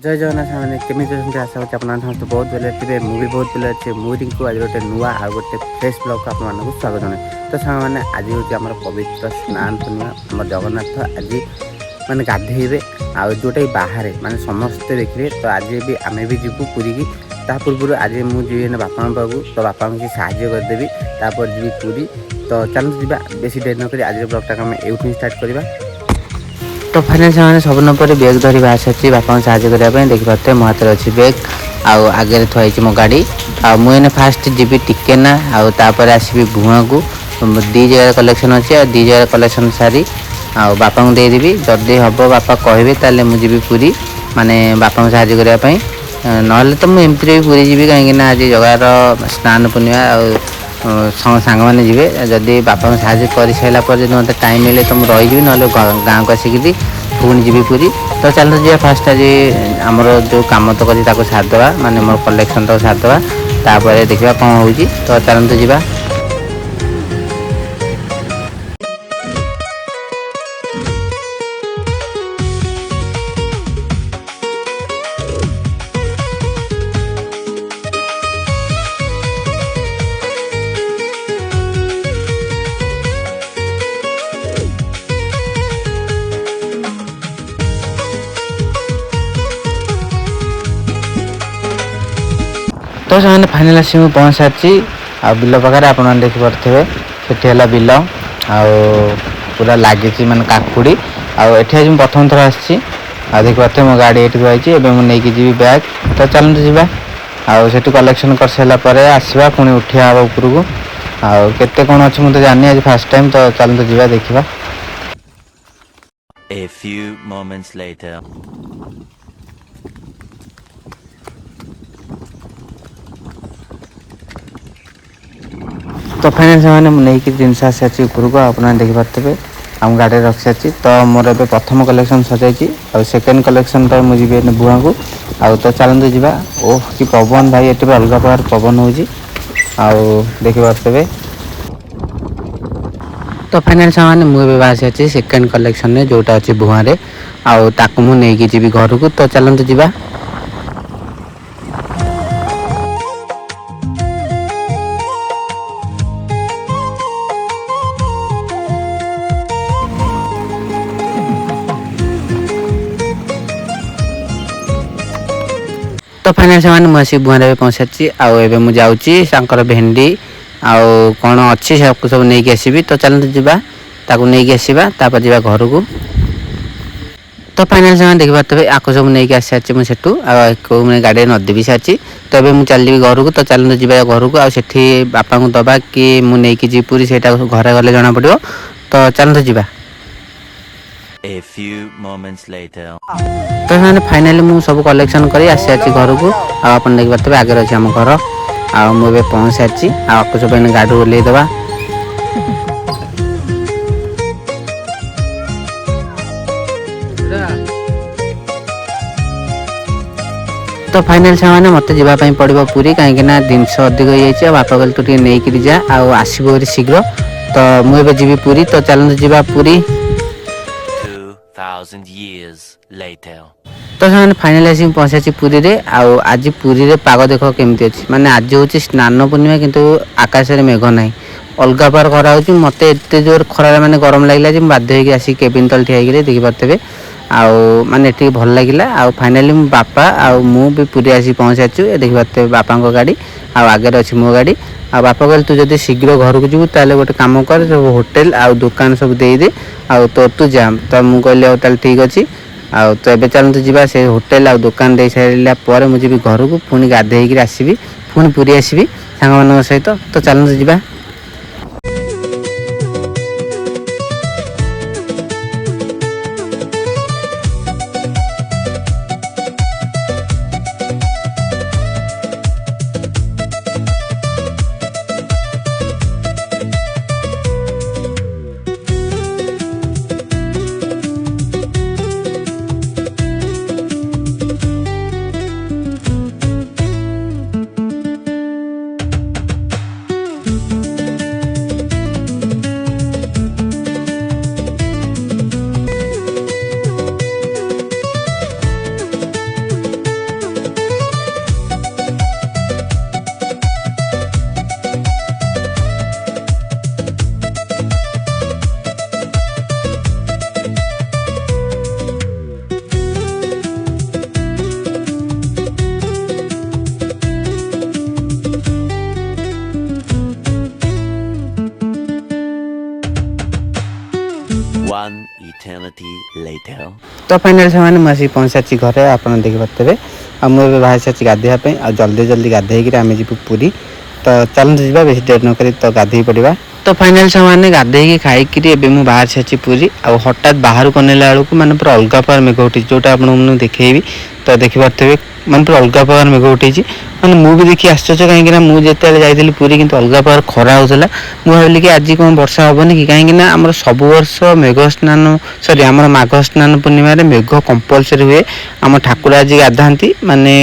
जय जगन्नाथ सामने केमी आशा होती आप समस्त बहुत बेले थे मुझे बहुत बेले अच्छे मुझे आज गोटे नुआ आ गोटे फ्रेश ब्लॉग को आपको स्वागत जन तो सांग मैंने आज हूँ पवित्र स्नान पूर्णिमा आम जगन्नाथ आज माने गाधेबे आ जोटा बाहर माने समस्ते देखिए तो आज भी आम भी जीवु पुरी की ता पूर्व आज मुझे बापा पाक तो बापा को साहाଯ୍य करदेवी तापर जी पुरी तो चलते जावा बेसी देर नक आज ब्लॉगटा आम यूँ स्टार्ट करवा। तो फाइनाल से सब नंबर बैग धरी बाहर सारी बापा को साहाଯ୍य करने देखिए मो हाथ अच्छी बैग आगे थोड़ी मो गाड़ी मुझे फास्ट जी टिके ना आपर आसबि भुआ को दी जगह कलेक्शन अच्छे और दी जगह कलेक्शन सारी बापा को देदेवी जदि हम बापा कहे ताले मुझे पूरी माने बापा को साहाଯ୍य करने ना तो मुझे भी पूरी जी कहीं आज जगार स्नान पूर्णिमा सांग मैंने जी जदि बापा को साहाଯ୍य कर सारापर जो मतलब टाइम मिले तो मुझे रही ना गाँव को आसिक पुणी जी पूरी तो चलते जी फास्ट आज आमर जो कम तो कर सारदे माने मोर कलेक्शन तो सारदे तापर देखा कौन हो तो चलते जी। तो से फाइनाल आसी पहुँच सारी आ बिल पाखे आप देखिपे से बिल पूरा लगी मानने काकुड़ी आठ आज प्रथम थर आसी देखिए मो गाड़ी ये थी मुझे जी बैग तो चलते जावा आठ कलेक्शन कर सारापर आसवा पुणी उठा हाँ उपरको आते कौन अच्छे मुझे जानी आज फास्ट टाइम तो चलते जावा देखा। A few moments later. तो फाइनाल से नहीं जिनस आसी उपरको आपने देखिपे आम गाड़ी रखी सारी तो मोर ए प्रथम कलेक्शन सजाई और सेकेंड कलेक्शन मुझे बुआ को तो चलते जावा ओह कि पवन भाई ये अलग प्रकार पवन हो देखिपे। तो फाइनाल से मुझे बाहर सारी सेकेंड कलेक्शन में जोटा अच्छी बुआ ताकू मुझे जी घर को तो चलते जावा। तो फाइनाल से मुझे बुआरे पहुँच सारी आए मुझे जाऊँगी भेंडी आउ कौन अच्छी सब नहीं आसबि तो चलते जावा ताकू नहीं आसवा तापर जावा घर को। तो फाइनाल से देखिए आपको सब नहीं आसी सारी मुझे मैंने गाड़ी नदी भी सारी तो ये मुझे चल घर को तो चलते जावा घर को आठी बापा को दबा कि मुझे जी पूरी से घरे गले जना पड़ो तो चलते जावा। A few moments later. तो फाइनाली मुझे सब कलेक्शन कर आसी घर को आप देखिए आगे अच्छे आम घर मुझे पहुँच सारी आपको सब गाड़ी ओल्लैदवा। तो फाइनाल से मत जावाई पड़ो पूरी कहीं जिनस अधिक हो जाए बापा कहले तू नहीं जा आसब शीघ्र तो मुझे जी पूरी तो चलते जावा पूरी। 2000 years later. तो से फाइनाल आसी पहुँचा पुरी रे आज पुरी रे पाग देख केमती अच्छी माने आज हूँ स्नान पूर्णिमा किंतु आकाश में मेघ ना अलग पार खरा हो मत एत जोर खरार माने गरम लगे बाध्य होगी आसिक केबिन तल ठिया देखिपे माने ये भल लगे फाइनाली बापा मु भी पूरी आसी पहुँच सारी देखिपे बापा गाड़ी आगे अच्छी मो गाड़ी बापा कहले तू जब शीघ्र घर को जीवु ताले गोटे काम कर सब होटेल आ दुकान सब दे तोर तू जा तो मुझे कहली ठीक अच्छे तो ये चलते जावा से होटेल आ दुकान दे सारापर मुझे भी घर को पुणी गाधे आसबि पुणी पूरी आसबि सांग सहित तो चलते जावा। eternity later. तो फाइनाल से मुझे आसिक पहुँच सारी घरे आप देखिपे आ मुझे बाहर सारी गाधेवाई आ जल्दी जल्दी गाधे आम जी पूरी तो चलते जावा बेस डेट नक तो गाधे पड़ा तो फाइनाल से गाधे खाई बाहर सारी पूरी आ हठात बाहर कनेला बेलू मैंने पूरा अलग प्रकार मेघ उठी जोटा आपको देखी तो देखिपे मैंने पूरा अलग प्रकार मेघ उठी मैंने मुझे देखी आश्चर्य कहीं मुझे जाइली पूरी किंतु अलग प्रकार खरा होता मुझे कि आज कौन वर्षा हेनी कि कहीं आम सब वर्ष मेघ स्नान सरी आम माघ स्नान पूर्णिम मेघ कंपलसरी हुए आम ठाकुर आज गाधाती माने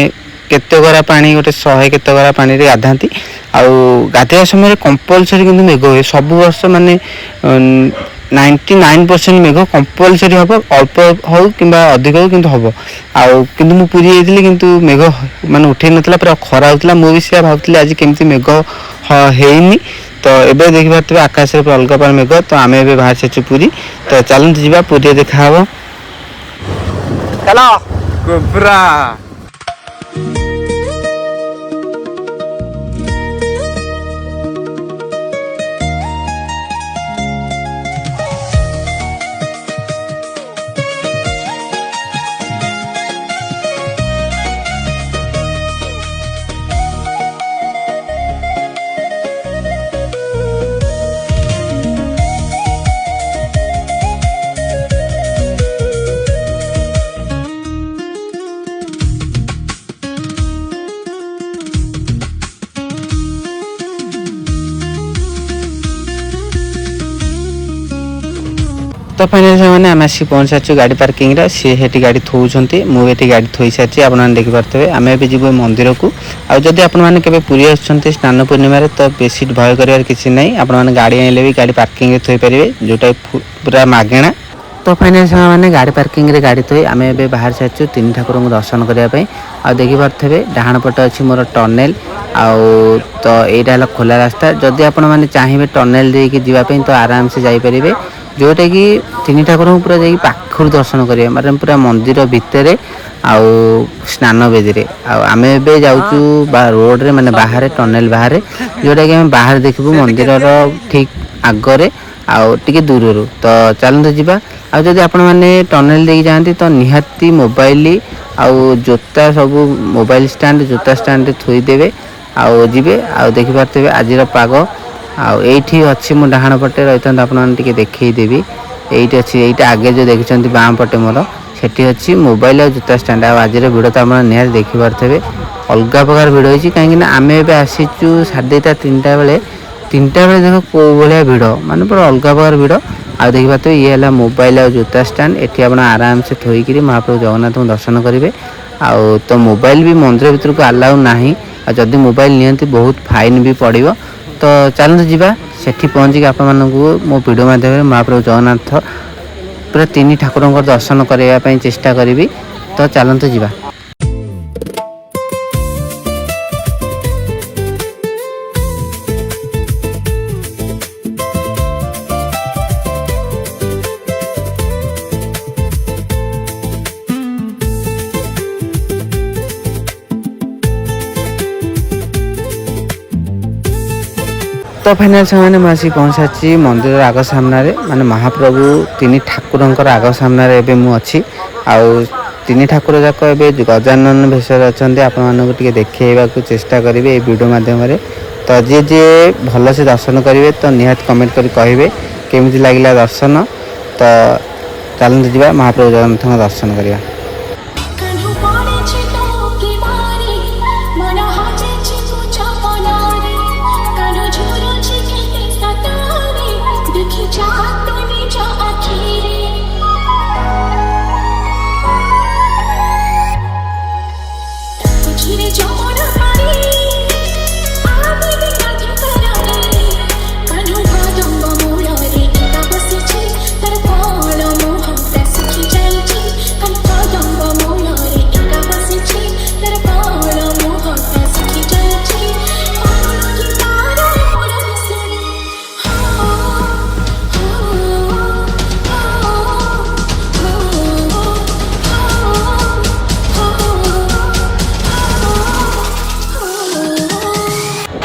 केते गरा पानी गोटे 100 केते गरा पानी रे गाधाती आउ गाधेया समय कंपलसरी किंतु मेघ हुए सब वर्ष माने 99% मेघ कंपलसरी हम अल्प हो कि अधिक हो कि हम आउ किंतु मु पूरी जाइली किंतु मेघ माने उठे नथला पूरा खरा होतला मु भी से भाबतली आज केमती मेघ हेइनी तो एबे देखि पारतबे आकाश रे अलग पर मेघ तो आमे एबे बाहर से पूरी तो चलंत जीवा पूरी देखा हबो चलो कोबरा तो फाइनल से आम आसिक पहुँच सारी गाड़ी पार्किंग रे सी हेटी गाड़ी थोउछंती मुझे गाड़ी थोई सारी आप देखिपे आम ए जीव मंदिर को आदि आपने पूरी आसुँच स्नान पूर्णिम तो बेसी भय कर किसी ना आपने गाड़ी आइले भी गाड़ी पार्किंग रे थोई पारे जोटा पूरा मागेणा तो फाइनल से गाड़ी पार्किंग रे गाड़ी थोई आम ए बाहर सारी 3 ठाकुर को दर्शन करने आ देखिपे डाहाण पटे अच्छी मोर टनेल आउ तो यहाँ खोला रास्ता जदि आपण मैंने चाहिए टनेल देकी जावाई तो आराम से जापरेंगे जोटा कि 3 ठाकुर पूरा जा पाखर दर्शन करेंगे मतलब पूरा मंदिर भितर आउ स्नान बेदी आम ए जाऊँ रोड रे माने बाहर टनेल बाहर जोटा कि आम बाहर देखू मंदिर ठीक आगरे आउ टिके दूर तो चलते जावा आ जदि आपण मैंने टनेल देकी जाती तो निहाती मोबाइल आउ जोता सब मोबाइल स्टैंड जोता स्टैंड थोईदेवे आउ जीवे आउ देखिपे आज पाग आठी अच्छी मो डाहाण पटे रही था आपने देखईदेवी ये अच्छी ये आगे जो देखुं बाम पटे मोर से अच्छी मोबाइल और जोता स्टैंड आज भिड़ तो आप निहाती देखिपे अलग प्रकार भिड़ होती कहीं आम ए आसीचु 2:30 बेले 3टा बेले देख कौ भाया भिड़ माने पूरा अलग प्रकार भिड़ आ देखिपे ये है मोबाइल और जोता स्टैंड ये आप आराम से थोईकि महाप्रभु जगन्नाथ को दर्शन करेंगे आउ तो मोबाइल भी मंदिर भीतर को अलाउ ना जदि मोबाइल नियंती बहुत फाइन भी पड़ो तो चलते जावा सेठी पहुँचिक आप मो वीडियो माध्यम महाप्रभु जगन्नाथ पूरा 3 ठाकुर दर्शन करने चेष्टा करी तो चलते जावा तो फाइनाल से मुझे पहुँच सारी मंदिर आग सामने माने महाप्रभु 3 ठाकुर आग सामने एवं मुझे आउ 3 ठाकुर जाक गजानन भेष अच्छा आपको देखा चेष्टा करेंगे ये वीडियो मध्यम तो जी जी भल से दर्शन करेंगे तो निहात कमेंट कर कहे केमी लगे दर्शन तो चलते जावा महाप्रभु जगन्नाथ दर्शन करवा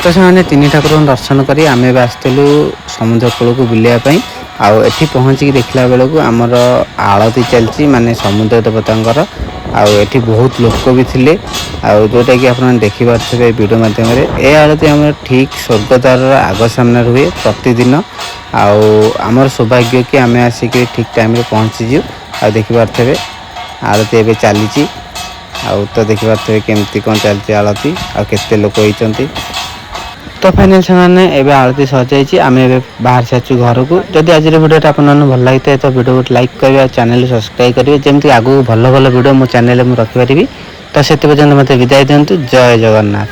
तो से 3 ठाकुर दर्शन करी आम आसलु समुद्र कूल को बुलायापी ଆଉ ଏଠି ପହଞ୍ଚିକି ଦେଖିଲା ବେଳକୁ ଆମର ଆଳତି ଚାଲିଛି ମାନେ ସମୁଦ୍ର ଦେବତାଙ୍କର। ଆଉ ଏଠି ବହୁତ ଲୋକ ବି ଥିଲେ ଆଉ ଯେଉଁଟାକି ଆପଣ ଦେଖିପାରୁଥିବେ ଭିଡ଼ିଓ ମାଧ୍ୟମରେ। ଏ ଆଳତି ଆମର ଠିକ୍ ସ୍ୱର୍ଗଦ୍ୱାରର ଆଗ ସାମ୍ନାରେ ହୁଏ ପ୍ରତିଦିନ। ଆଉ ଆମର ସୌଭାଗ୍ୟ କି ଆମେ ଆସିକି ଠିକ୍ ଟାଇମ୍ରେ ପହଞ୍ଚିଛୁ। ଆଉ ଦେଖିପାରୁଥିବେ ଆଳତି ଏବେ ଚାଲିଛି। ଆଉ ତ ଦେଖିପାରୁଥିବେ କେମିତି କ'ଣ ଚାଲିଛି ଆଳତି ଆଉ କେତେ ଲୋକ ହେଇଛନ୍ତି। ତ ଫାଇନାଲ ସେମାନେ ଏବେ ଆଳତି ସରିଯାଇଛି, ଆମେ ଏବେ ବାହାରି ସାରିଛୁ ଘରକୁ। ଯଦି ଆଜିର ଭିଡ଼ିଓଟା ଆପଣମାନଙ୍କୁ ଭଲ ଲାଗିଥାଏ ତ ଭିଡ଼ିଓକୁ ଲାଇକ୍ କରିବେ ଆଉ ଚ୍ୟାନେଲ୍ ସବସ୍କ୍ରାଇବ୍ କରିବେ, ଯେମିତି ଆଗକୁ ଭଲ ଭଲ ଭିଡ଼ିଓ ମୋ ଚ୍ୟାନେଲରେ ମୁଁ ରଖିପାରିବି। ତ ସେଥି ପର୍ଯ୍ୟନ୍ତ ମୋତେ ବିଦାୟ ଦିଅନ୍ତୁ। ଜୟ ଜଗନ୍ନାଥ।